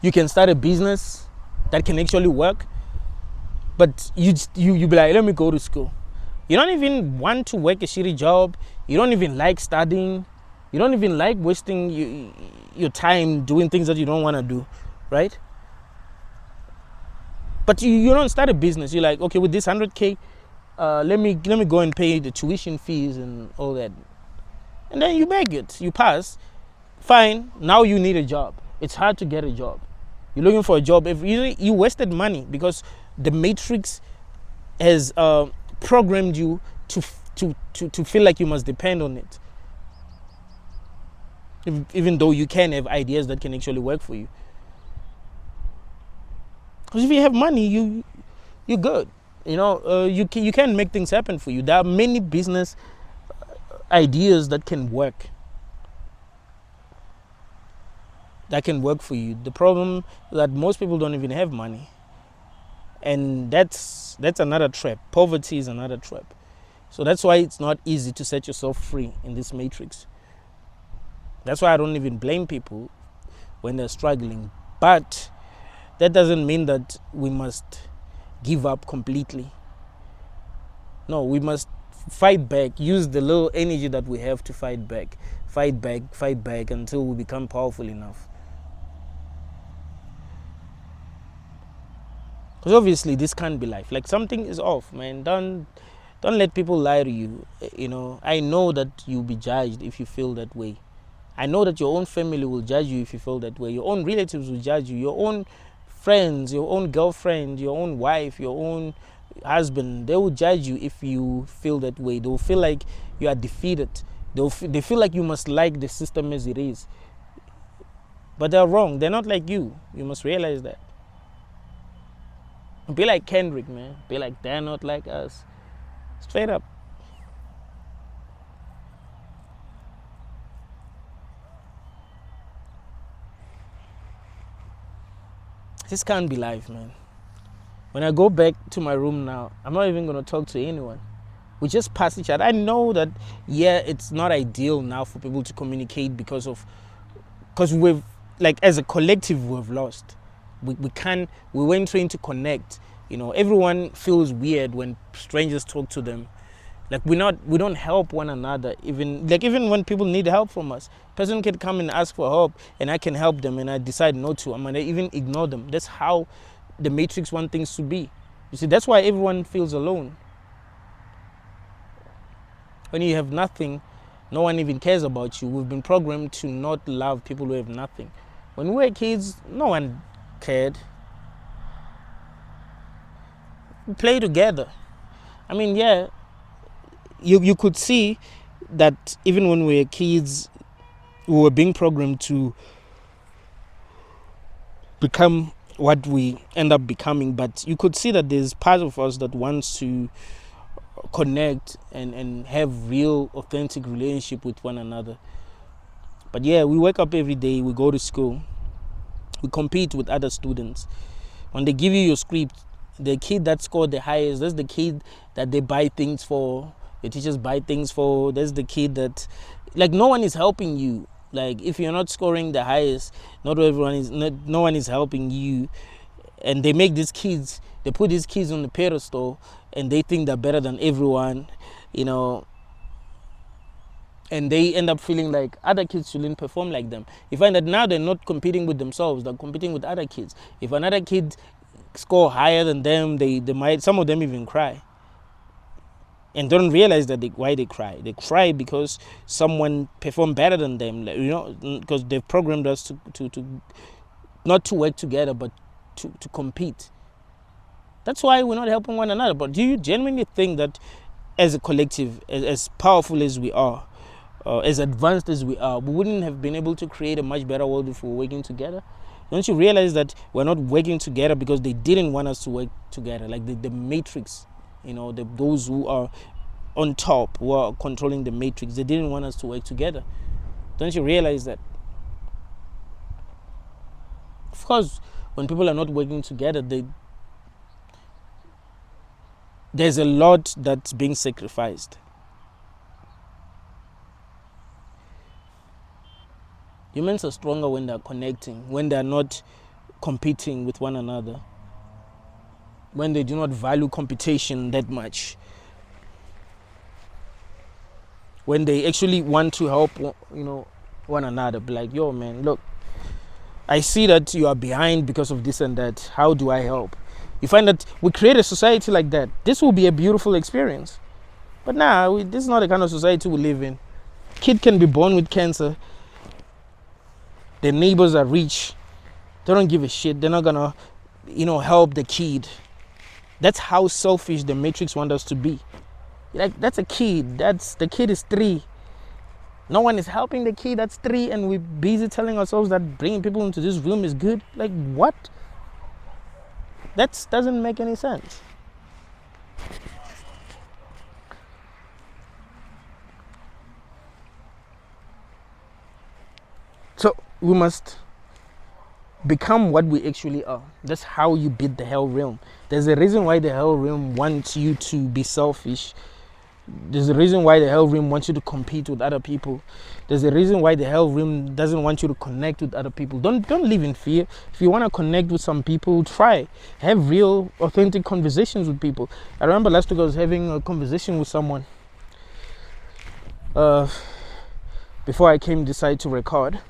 You can start a business that can actually work, but you be like, let me go to school. You don't even want to work a shitty job. You don't even like studying. You don't even like wasting your time doing things that you don't want to do, right? But you don't start a business. You're like, okay, with this 100K, let me go and pay the tuition fees and all that. And then you make it. You pass. Fine. Now you need a job. It's hard to get a job. You're looking for a job. If you wasted money because the matrix has programmed you to feel like you must depend on it, even though you can have ideas that can actually work for you. Because if you have money, you're good. You can make things happen for you. There are many business ideas that can work. That can work for you. The problem is that most people don't even have money, and that's another trap. Poverty is another trap. So that's why it's not easy to set yourself free in this matrix. That's why I don't even blame people when they're struggling. But that doesn't mean that we must give up completely. No, we must fight back. Use the little energy that we have to fight back. Fight back until we become powerful enough. Because obviously this can't be life. Like something is off, man. Don't let people lie to you. I know that you'll be judged if you feel that way. I know that your own family will judge you if you feel that way. Your own relatives will judge you. Your own friends, your own girlfriend, your own wife, your own husband, they will judge you if you feel that way. They will feel like you are defeated. They feel like you must like the system as it is. But they're wrong. They're not like you. You must realize that. Be like Kendrick, man. Be like, they're not like us. Straight up. This can't be life, man. When I go back to my room now, I'm not even going to talk to anyone. We just pass each other. I know that, it's not ideal now for people to communicate because we've, like, as a collective, we've lost. We weren't trained to connect. Everyone feels weird when strangers talk to them. Like we don't help one another. Even when people need help from us, person can come and ask for help, and I can help them, and I decide not to. I'm gonna even ignore them. That's how the matrix wants things to be. You see, that's why everyone feels alone. When you have nothing, No one even cares about you. We've been programmed to not love people who have nothing. When we were kids, no one cared. We play together. I mean, yeah, you could see that even when we were kids, we were being programmed to become what we end up becoming. But you could see that there's part of us that wants to connect and have real, authentic relationship with one another. But yeah, we wake up every day, we go to school, we compete with other students. When they give you your script, the kid that scored the highest, that's the kid that they buy things for, the teachers buy things for. That's the kid that, like, no one is helping you. Like, if you're not scoring the highest, no one is helping you. And they make these kids, they put these kids on the pedestal, and they think they're better than everyone, you know, and they end up feeling like other kids shouldn't perform like them. You find that now they're not competing with themselves, they're competing with other kids. If another kid score higher than them, they might, some of them even cry, and don't realize that why they cry. They cry because someone performed better than them, you know, because they've programmed us to not to work together, but to compete. That's why we're not helping one another. But do you genuinely think that as a collective, as powerful as we are, as advanced as we are, we wouldn't have been able to create a much better world if we were working together? Don't you realize that we're not working together because they didn't want us to work together? Like the matrix, you know, those who are on top, who are controlling the matrix, they didn't want us to work together. Don't you realize that? Of course, when people are not working together, there's a lot that's being sacrificed. Humans are stronger when they're connecting, when they're not competing with one another, when they do not value competition that much, when they actually want to help, you know, one another. Be like, yo, man, look, I see that you are behind because of this and that. How do I help? You find that we create a society like that. This will be a beautiful experience. But nah, this is not the kind of society we live in. Kid can be born with cancer. Their neighbors are rich. They don't give a shit. They're not gonna, you know, help the kid. That's how selfish the matrix wants us to be. Like, that's a kid. The kid is 3. No one is helping the kid that's 3, and we're busy telling ourselves that bringing people into this room is good. Like, what? That doesn't make any sense. So we must become what we actually are. That's how you beat the hell realm. There's a reason why the hell realm wants you to be selfish. There's a reason why the hell realm wants you to compete with other people. There's a reason why the hell realm doesn't want you to connect with other people. Don't live in fear. If you want to connect with some people, try. Have real, authentic conversations with people. I remember last week I was having a conversation with someone before I decide to record.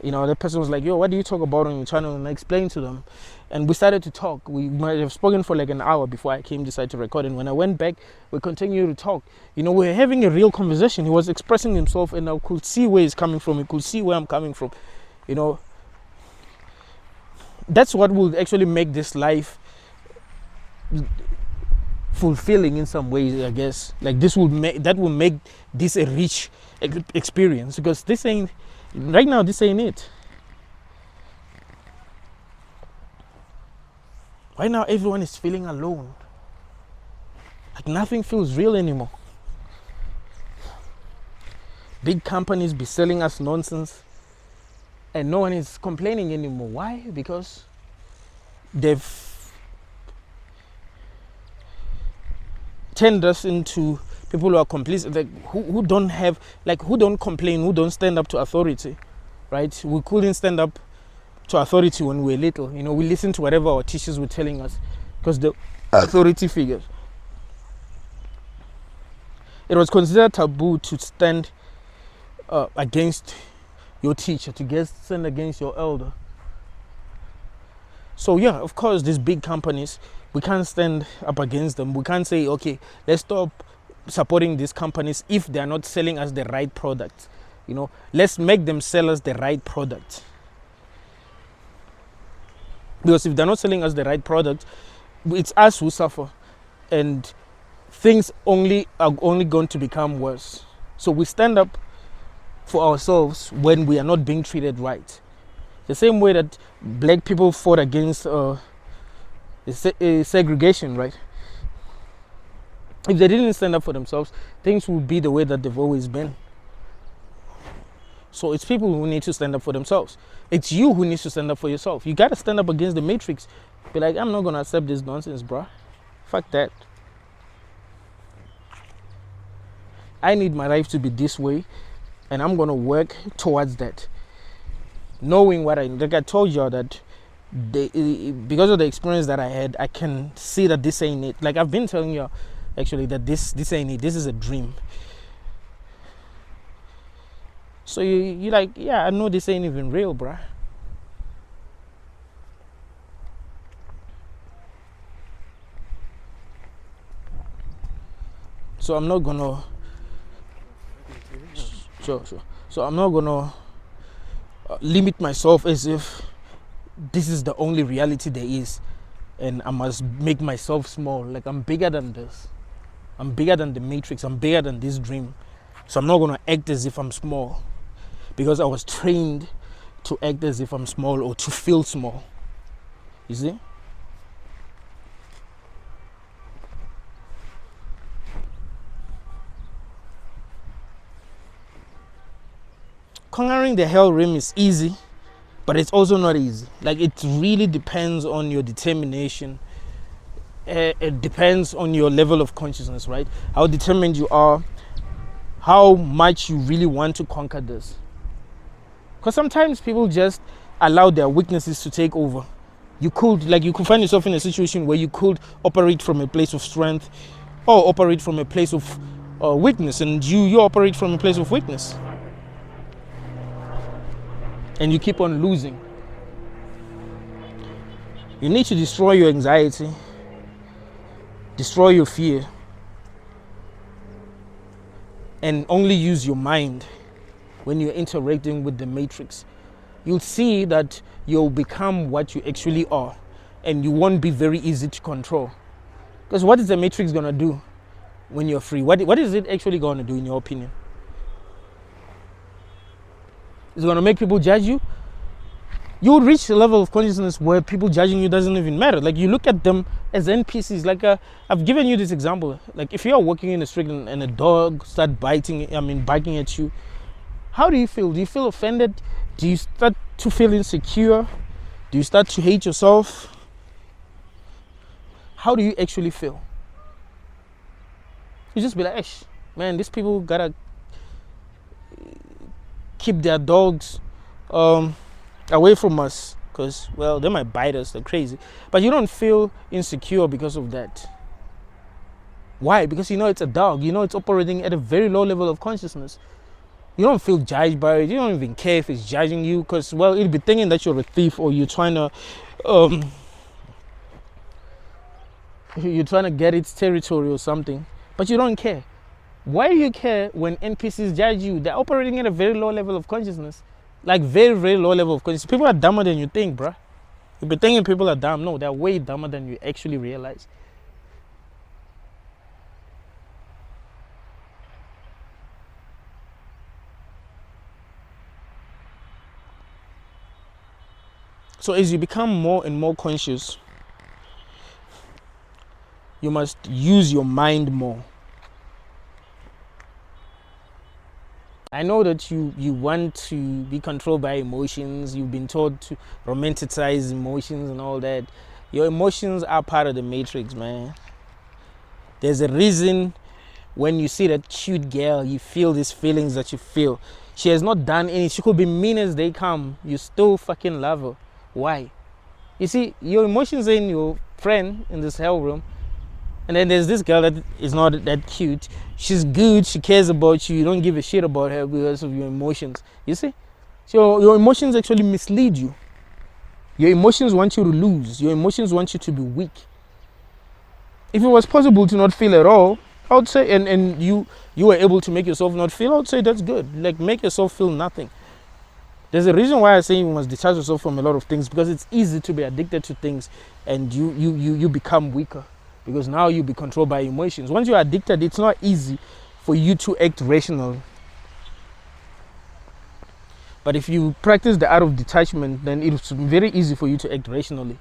You know, the person was like, yo, what do you talk about on your channel? And I explained to them. And we started to talk. We might have spoken for like an hour before I decided to record. And when I went back, we continued to talk. You know, we were having a real conversation. He was expressing himself, and I could see where he's coming from. He could see where I'm coming from. You know, that's what will actually make this life fulfilling in some ways, I guess. Like, that will make this a rich experience, because right now this ain't it. Right now everyone is feeling alone. Like, nothing feels real anymore. Big companies be selling us nonsense, and no one is complaining anymore. Why? Because they've turned us into people who are complicit, like, who don't complain, who don't stand up to authority, right? We couldn't stand up to authority when we were little. You know, we listened to whatever our teachers were telling us, because the authority figures. It was considered taboo to stand against your teacher, to stand against your elder. So yeah, of course, these big companies, we can't stand up against them. We can't say, okay, let's stop supporting these companies if they are not selling us the right product. Let's make them sell us the right product. Because if they're not selling us the right product, it's us who suffer, and things are only going to become worse. So we stand up for ourselves when we are not being treated right. The same way that black people fought against segregation, right? If they didn't stand up for themselves, things would be the way that they've always been. So it's people who need to stand up for themselves. It's you who needs to stand up for yourself. You got to stand up against the matrix. Be like, I'm not going to accept this nonsense, bro. Fuck that. I need my life to be this way, and I'm going to work towards that. Knowing what like I told y'all that because of the experience that I had, I can see that this ain't it. Like I've been telling y'all actually that this ain't it. This is a dream. So you like, yeah, I know this ain't even real, bruh. So I'm not gonna sure. So I'm not gonna limit myself as if this is the only reality there is, and I must make myself small. Like I'm bigger than this. I'm bigger than the matrix. I'm bigger than this dream. So I'm not gonna act as if I'm small, because I was trained to act as if I'm small or to feel small. You see? Conquering the hell realm is easy, but it's also not easy. Like it really depends on your determination. It depends on your level of consciousness, right? How determined you are, how much you really want to conquer this. Because sometimes people just allow their weaknesses to take over. You could find yourself in a situation where you could operate from a place of strength or operate from a place of weakness, and you operate from a place of weakness. And you keep on losing. You need to destroy your anxiety, destroy your fear, and only use your mind when you're interacting with the matrix. You'll see that you'll become what you actually are, and you won't be very easy to control. Because what is the matrix going to do when you're free? What is it actually going to do, in your opinion? Is it going to make people judge you? You would reach a level of consciousness where people judging you doesn't even matter. Like you look at them as NPCs. Like I've given you this example. Like if you are walking in the street and a dog start barking at you, how do you feel? Do you feel offended? Do you start to feel insecure? Do you start to hate yourself? How do you actually feel? You just be like, man, these people gotta keep their dogs away from us, because, well, they might bite us. They're crazy. But you don't feel insecure because of that. Why? Because it's a dog. It's operating at a very low level of consciousness. You don't feel judged by it. You don't even care if it's judging you, because, well, it'll be thinking that you're a thief, or you're trying to get its territory or something. But you don't care. Why do you care when NPCs judge you? They're operating at a very low level of consciousness. Like very, very low level of consciousness. People are dumber than you think, bruh. You've been thinking people are dumb. No, they're way dumber than you actually realize. So as you become more and more conscious, you must use your mind more. I know that you want to be controlled by emotions. You've been taught to romanticize emotions and all that. Your emotions are part of the matrix, man. There's a reason when you see that cute girl, you feel these feelings that you feel. She has not done any. She could be mean as they come. You still fucking love her. Why? You see, your emotions are in your friend in this hell room. And then there's this girl that is not that cute. She's good. She cares about you. You don't give a shit about her because of your emotions. You see? So your emotions actually mislead you. Your emotions want you to lose. Your emotions want you to be weak. If it was possible to not feel at all, I would say, and you were able to make yourself not feel, I would say that's good. Like, make yourself feel nothing. There's a reason why I say you must detach yourself from a lot of things, because it's easy to be addicted to things, and you become weaker, because now you be controlled by emotions. Once you're addicted, it's not easy for you to act rational. But if you practice the art of detachment, then it's very easy for you to act rationally.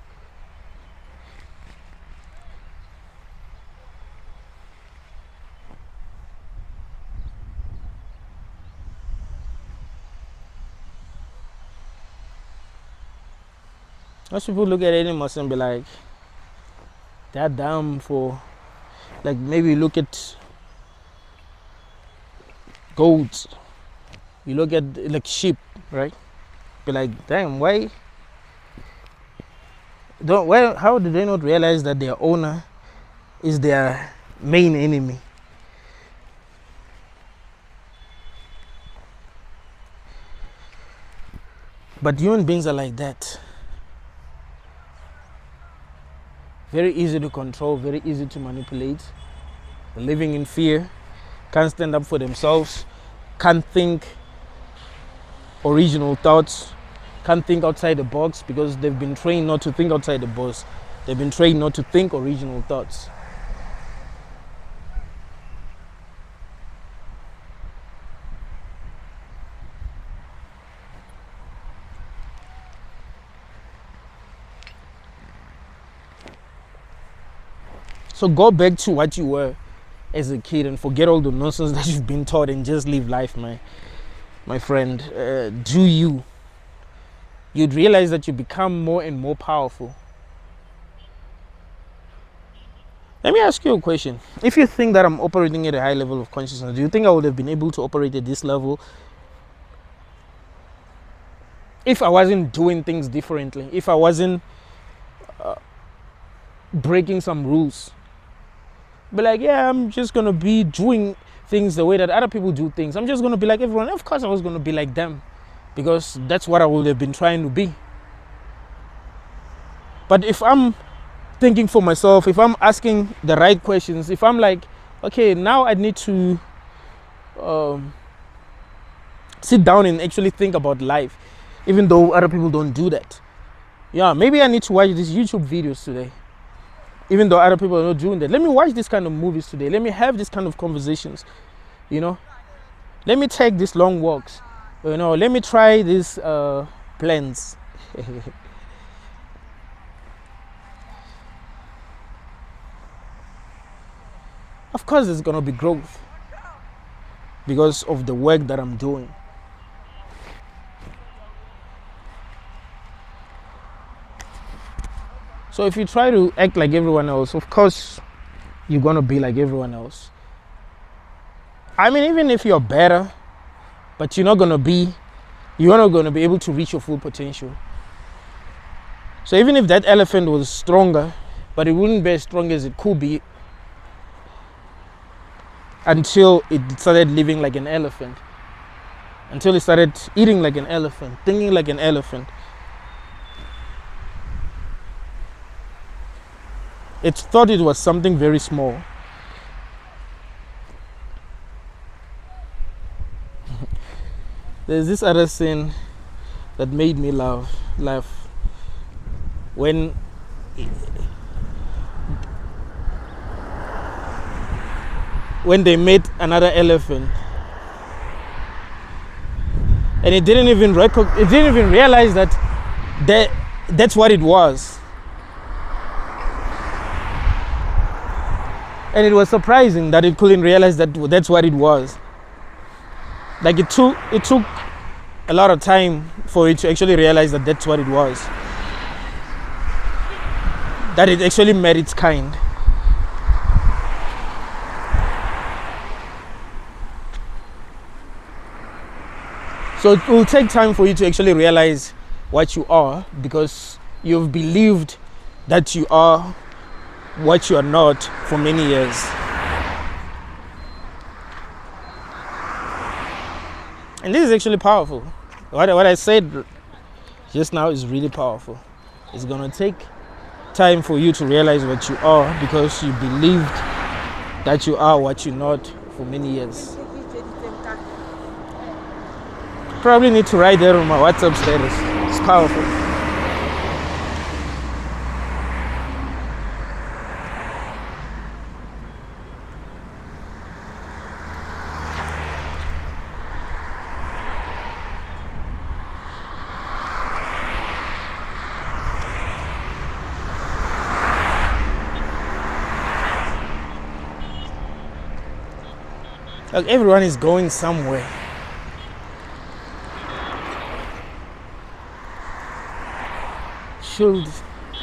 Most people look at animals and be like, they're dumb for, like, maybe look at goats, you look at like sheep, right? Be like, damn, how did they not realize that their owner is their main enemy? But human beings are like that. Very easy to control, very easy to manipulate. Living in fear, can't stand up for themselves, can't think original thoughts, can't think outside the box, because they've been trained not to think outside the box. They've been trained not to think original thoughts. So go back to what you were as a kid and forget all the nonsense that you've been taught, and just live life, my friend. Do you. You'd realize that you become more and more powerful. Let me ask you a question. If you think that I'm operating at a high level of consciousness, do you think I would have been able to operate at this level if I wasn't doing things differently, if I wasn't breaking some rules? Be like, yeah, I'm just gonna be doing things the way that other people do things. I'm just gonna be like everyone. Of course I was gonna be like them, because that's what I would have been trying to be. But if I'm thinking for myself, if I'm asking the right questions, if I'm like, okay, now I need to sit down and actually think about life, even though other people don't do that. Yeah, maybe I need to watch these YouTube videos today, even though other people are not doing that. Let me watch this kind of movies today. Let me have this kind of conversations, Let me take these long walks, Let me try these plans. Of course there's going to be growth because of the work that I'm doing. So if you try to act like everyone else, of course you're going to be like everyone else. I mean, even if you're better, but you're not going to be able to reach your full potential. So even if that elephant was stronger, but it wouldn't be as strong as it could be until it started living like an elephant, until it started eating like an elephant, thinking like an elephant. It thought it was something very small. There's this other scene that made me laugh. When they met another elephant, and it didn't even realize that that's what it was. And it was surprising that it couldn't realize that that's what it was. Like, it took a lot of time for it to actually realize that that's what it was. That it actually met its kind. So it will take time for you to actually realize what you are, because you've believed that you are what you are not for many years. And this is actually powerful. What I said just now is really powerful. It's gonna take time for you to realize what you are, because you believed that you are what you're not for many years. Probably need to write that on my WhatsApp status. It's powerful. Like everyone is going somewhere.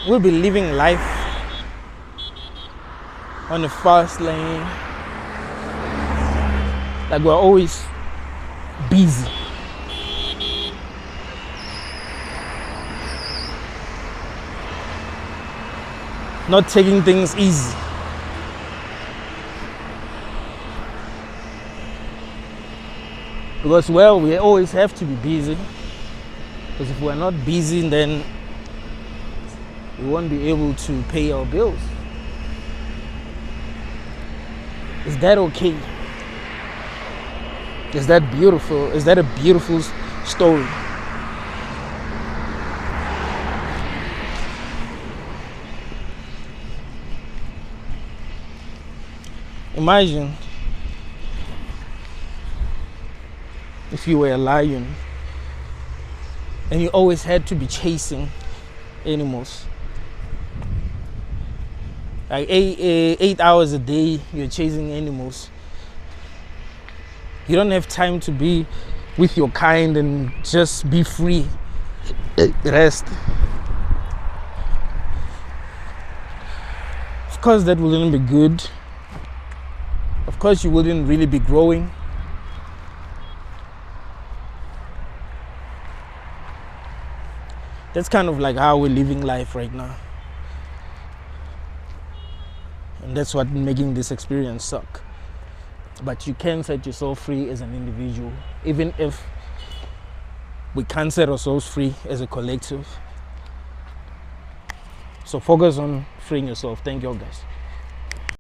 We'll be living life on the fast lane. Like we're always busy. Not taking things easy. Because, well, we always have to be busy. Because if we're not busy, then we won't be able to pay our bills. Is that okay? Is that beautiful? Is that a beautiful story? Imagine if you were a lion and you always had to be chasing animals. Like 8 hours a day, you're chasing animals. You don't have time to be with your kind and just be free, rest. Of course, that wouldn't be good. Of course, you wouldn't really be growing. That's kind of like how we're living life right now. And that's what making this experience suck. But you can set yourself free as an individual, even if we can't set ourselves free as a collective. So focus on freeing yourself. Thank you all guys.